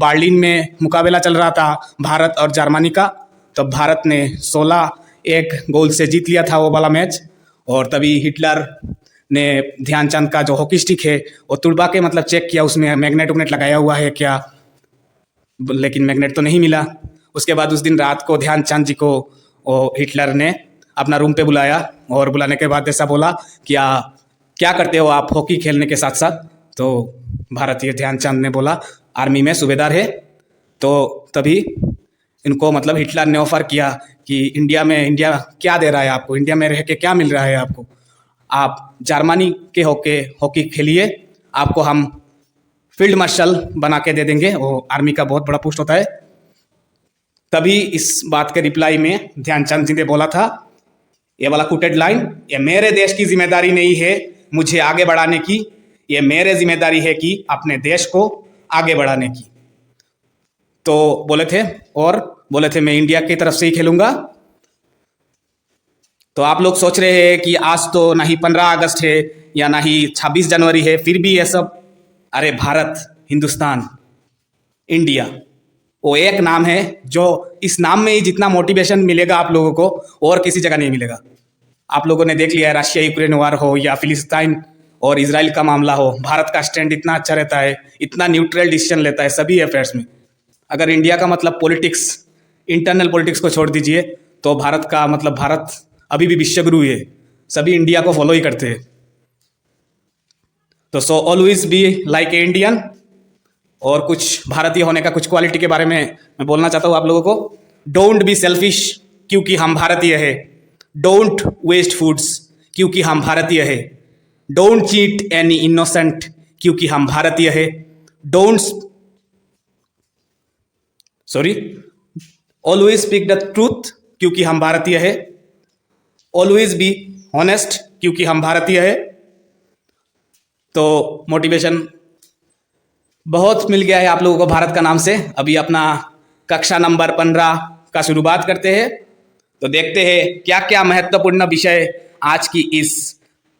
Berlin में मुकाबला चल रहा था भारत और जर्मनी का, तब भारत ने 16-1 गोल से जीत लिया था वो वाला मैच। और तभी हिटलर ने ध्यानचंद का जो हॉकी स्टिक है वो तुड़वा के मतलब चेक किया उसमें मैग्नेट उग्नेट लगाया हुआ है क्या, लेकिन मैग्नेट तो नहीं मिला। उसके बाद उस दिन रात को ध्यानचंद जी को वो हिटलर ने अपना रूम पे बुलाया और बुलाने के बाद ऐसा बोला कि क्या करते हो आप हॉकी खेलने के साथ साथ। तो भारतीय ध्यानचंद ने बोला आर्मी में सूबेदार है। तो तभी इनको मतलब हिटलर ने ऑफर किया कि इंडिया क्या दे रहा है आपको, इंडिया में रह के क्या मिल रहा है आपको, आप जर्मनी के हॉकी खेलिए, आपको हम फील्ड मार्शल बना के दे देंगे। वो आर्मी का बहुत बड़ा पोस्ट होता है। तभी इस बात के रिप्लाई में ध्यानचंद जी ने बोला था ये वाला कोटेड लाइन, ये मेरे देश की जिम्मेदारी नहीं है मुझे आगे बढ़ाने की, ये मेरे जिम्मेदारी है कि अपने देश को आगे बढ़ाने की। तो बोले थे मैं इंडिया की तरफ से ही खेलूंगा। तो आप लोग सोच रहे हैं कि आज तो ना ही 15 अगस्त है या ना ही 26 जनवरी है, फिर भी ये सब, अरे भारत, हिंदुस्तान, इंडिया, वो एक नाम है जो इस नाम में ही जितना मोटिवेशन मिलेगा आप लोगों को और किसी जगह नहीं मिलेगा। आप लोगों ने देख लिया है रशिया यूक्रेन वार हो या फिलिस्तीन और इजराइल का मामला हो, भारत का स्टैंड इतना अच्छा रहता है, इतना न्यूट्रल डिसीजन लेता है सभी अफेयर्स में। अगर इंडिया का मतलब पॉलिटिक्स, इंटरनल पॉलिटिक्स को छोड़ दीजिए तो भारत का मतलब भारत अभी भी विश्वगुरु है, सभी इंडिया को फॉलो ही करते हैं। तो so always be like a Indian. और कुछ भारतीय होने का कुछ क्वालिटी के बारे में मैं बोलना चाहता हूँ आप लोगों को। डोंट बी सेल्फिश क्योंकि हम भारतीय है, डोंट वेस्ट फूड्स क्योंकि हम भारतीय है, डोंट चीट एनी इनोसेंट क्योंकि हम भारतीय है, ऑलवेज स्पीक द ट्रूथ क्योंकि हम भारतीय है, ऑलवेज बी ऑनेस्ट क्योंकि हम भारतीय है। तो मोटिवेशन बहुत मिल गया है आप लोगों को भारत का नाम से। अभी अपना कक्षा नंबर 15 का शुरुआत करते हैं। तो देखते हैं क्या क्या महत्वपूर्ण विषय आज की इस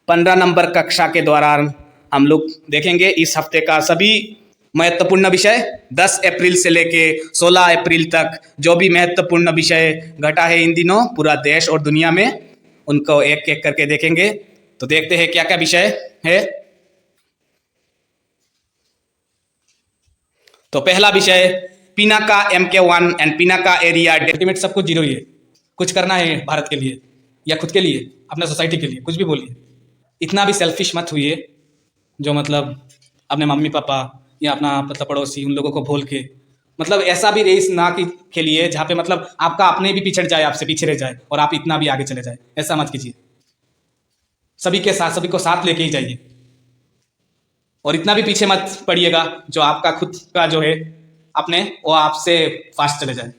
15 नंबर कक्षा के दौरान हम लोग देखेंगे। इस हफ्ते का सभी महत्वपूर्ण विषय 10 अप्रैल से लेके 16 अप्रैल तक जो भी महत्वपूर्ण विषय घटा है इन दिनों पूरा देश और दुनिया में, उनको एक एक करके देखेंगे। तो देखते हैं क्या क्या विषय है। तो पहला विषय Pinaka MK1 and Pinaka area ultimate. सब कुछ जीरो ही है, कुछ करना है भारत के लिए या खुद के लिए, अपने सोसाइटी के लिए, कुछ भी बोलिए। इतना भी सेल्फिश मत हुई जो मतलब अपने मम्मी पापा या अपना मतलब पड़ोसी उन लोगों को भूल के मतलब ऐसा भी रेस ना कि खेलिए जहाँ पे मतलब आपका अपने भी पिछड़ जाए, आपसे पीछे रह जाए और आप इतना भी आगे चले जाए। ऐसा मत कीजिए। सभी के साथ, सभी को साथ लेके ही जाइए और इतना भी पीछे मत पड़िएगा जो आपका खुद का जो है अपने वो आपसे फास्ट चले जाए।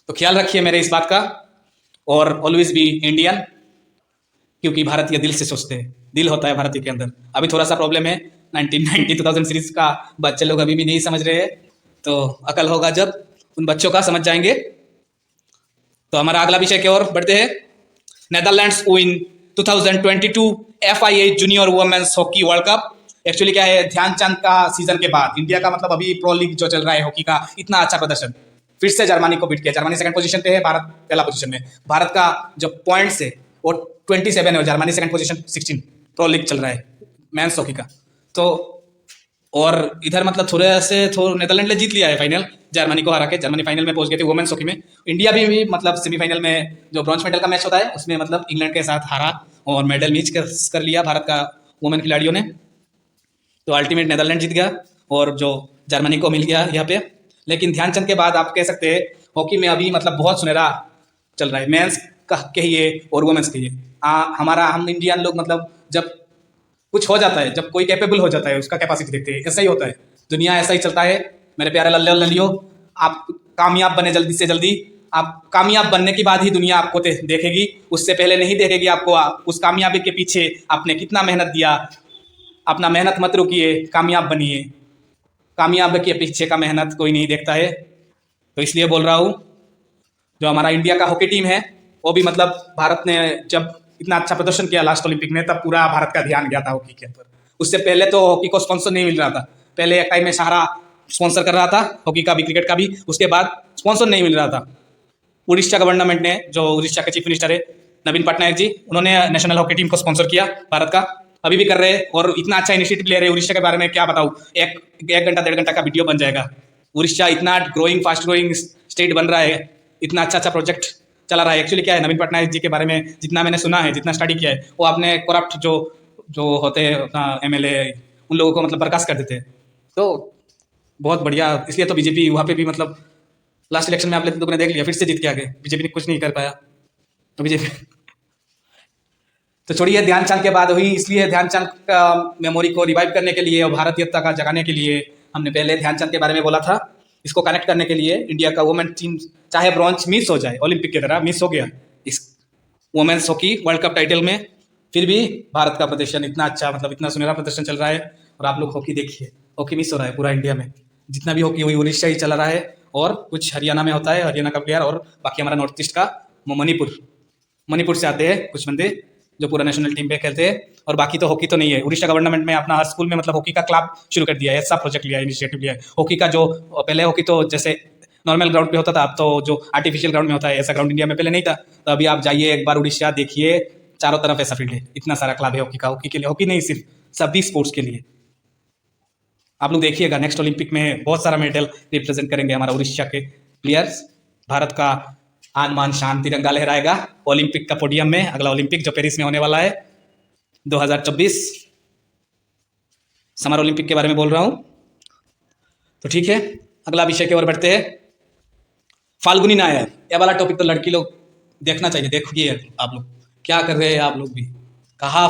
तो ख्याल रखिए मेरे इस बात का। और ऑलवेज बी इंडियन क्योंकि भारतीय दिल से सोचते हैं, दिल होता है भारतीय के अंदर। अभी थोड़ा सा प्रॉब्लम है 1990 2000 सीरीज का बच्चे लोग अभी भी नहीं समझ रहे हैं, तो अकल होगा जब उन बच्चों का समझ जाएंगे। तो हमारा अगला विषय की ओर बढ़ते हैं। Netherlands win 2022 FIA junior women's hockey world cup. Actually क्या है, ध्यानचंद का सीजन के बाद इंडिया का मतलब अभी प्रो लीग जो चल रहा है हॉकी का, इतना अच्छा प्रदर्शन, फिर से जर्मनी को बीट किया। जर्मनी सेकंड पोजीशन पे है, भारत पहला पोजीशन में। भारत का जो पॉइंट्स है वो 27 है और Germany second position 16। Pro league चल रहा है मेंस हॉकी का। तो और इधर मतलब थोड़े से नेदरलैंड ने जीत लिया है फाइनल, जर्मनी को हरा के। जर्मनी फाइनल में पहुंच गए थे वुमेन्स हॉकी में। इंडिया भी मतलब सेमीफाइनल में जो ब्रॉन्ज मेडल का मैच होता है उसमें मतलब इंग्लैंड के साथ हारा और मेडल मिस कर लिया भारत का वुमेन खिलाड़ियों ने। तो अल्टीमेट नेदरलैंड जीत गया और जो जर्मनी को मिल गया यहाँ पे। लेकिन ध्यानचंद के बाद आप कह सकते हैं हॉकी में अभी मतलब बहुत सुनहरा चल रहा है, मेंस का कहिए और वुमेन्स कहिए। हम इंडियन लोग मतलब जब कुछ हो जाता है, जब कोई कैपेबल हो जाता है उसका कैपेसिटी देखते हैं। ऐसा ही होता है, दुनिया ऐसा ही चलता है मेरे प्यारे लल्ले लल्लियों। आप कामयाब बने जल्दी से जल्दी। आप कामयाब बनने के बाद ही दुनिया आपको देखेगी, उससे पहले नहीं देखेगी आपको। उस कामयाबी के पीछे आपने कितना मेहनत दिया, अपना मेहनत मत रुकिए, कामयाब बनिए। कामयाब के पीछे का मेहनत कोई नहीं देखता है। तो इसलिए बोल रहा हूँ जो हमारा इंडिया का हॉकी टीम है वो भी मतलब भारत ने जब इतना अच्छा प्रदर्शन किया लास्ट ओलंपिक में, तब पूरा भारत का ध्यान गया था हॉकी के ऊपर। उससे पहले तो हॉकी को स्पॉन्सर नहीं मिल रहा था। पहले एक टाइम में सहारा स्पॉन्सर कर रहा था, हॉकी का भी क्रिकेट का भी। उसके बाद स्पॉन्सर नहीं मिल रहा था। उड़ीसा गवर्नमेंट ने, जो उड़ीसा के चीफ मिनिस्टर है नवीन पटनायक जी, उन्होंने नेशनल हॉकी टीम को स्पॉन्सर किया भारत का। अभी भी कर रहे हैं और इतना अच्छा इनिशिएटिव ले रहे हैं। उड़ीसा के बारे में क्या बताऊँ, एक घंटा 1.5 घंटा का वीडियो बन जाएगा। उड़ीसा इतना ग्रोइंग, फास्ट ग्रोइंग स्टेट बन रहा है, इतना अच्छा प्रोजेक्ट चला रहा है। एक्चुअली क्या है, नवीन पटनायक जी के बारे में जितना मैंने सुना है, जितना स्टडी किया है, वो आपने करप्ट जो जो होते हैं अपना एमएलए, उन लोगों को मतलब बर्खास्त कर देते हैं। तो बहुत बढ़िया, इसलिए तो बीजेपी वहाँ पे भी मतलब लास्ट इलेक्शन में आप लोगों ने देख लिया, फिर से जीत के आ गए। बीजेपी ने कुछ नहीं कर पाया। तो बीजेपी तो छोड़िए, ध्यानचंद के बाद हुई, इसलिए ध्यानचंद का मेमोरी को रिवाइव करने के लिए और भारतीयता का जगाने के लिए हमने पहले ध्यानचंद के बारे में बोला था। इसको कनेक्ट करने के लिए इंडिया का वुमेन टीम चाहे ब्रॉन्ज मिस हो जाए, ओलंपिक की तरह मिस हो गया इस women's hockey world cup title में, फिर भी भारत का प्रदर्शन इतना अच्छा, मतलब इतना सुनहरा प्रदर्शन चल रहा है। और आप लोग हॉकी देखिए, हॉकी मिस हो रहा है पूरा इंडिया में। जितना भी हॉकी हुई उड़ीसा ही चला रहा है, और कुछ हरियाणा में होता है, हरियाणा का प्लेयर, और बाकी हमारा नॉर्थ ईस्ट का मणिपुर से आते हैं कुछ बंदे जो पूरा नेशनल टीम पे खेलते हैं। और बाकी तो हॉकी तो नहीं है। उड़ीसा गवर्नमेंट में अपना हर स्कूल में मतलब हॉकी का क्लब शुरू कर दिया है, ऐसा प्रोजेक्ट लिया है, इनिशिएटिव लिया है। हॉकी का जो पहले हॉकी तो जैसे नॉर्मल ग्राउंड पे होता था, अब तो जो आर्टिफिशियल ग्राउंड में होता है, ऐसा ग्राउंड इंडिया में पहले नहीं था। तो अभी आप जाइए एक बार उड़ीसा, देखिए चारों तरफ ऐसा फील्ड है, इतना सारा क्लब है हॉकी का। हॉकी के लिए, हॉकी नहीं सिर्फ, सभी स्पोर्ट्स के लिए। आप लोग देखिएगा, नेक्स्ट ओलंपिक में बहुत सारा मेडल रिप्रेजेंट करेंगे हमारा उड़ीसा के प्लेयर्स। भारत का आन मान शान तिरंगा लहराएगा ओलंपिक का पोडियम में। अगला ओलंपिक जो पेरिस में होने वाला है 2024 समर ओलंपिक के बारे में बोल रहा हूँ। तो ठीक है, अगला विषय की ओर बढ़ते हैं। फाल्गुनी नायर, ये वाला टॉपिक तो लड़की लोग देखना चाहिए, देखिए आप लोग क्या कर रहे हैं। आप लोग भी कहा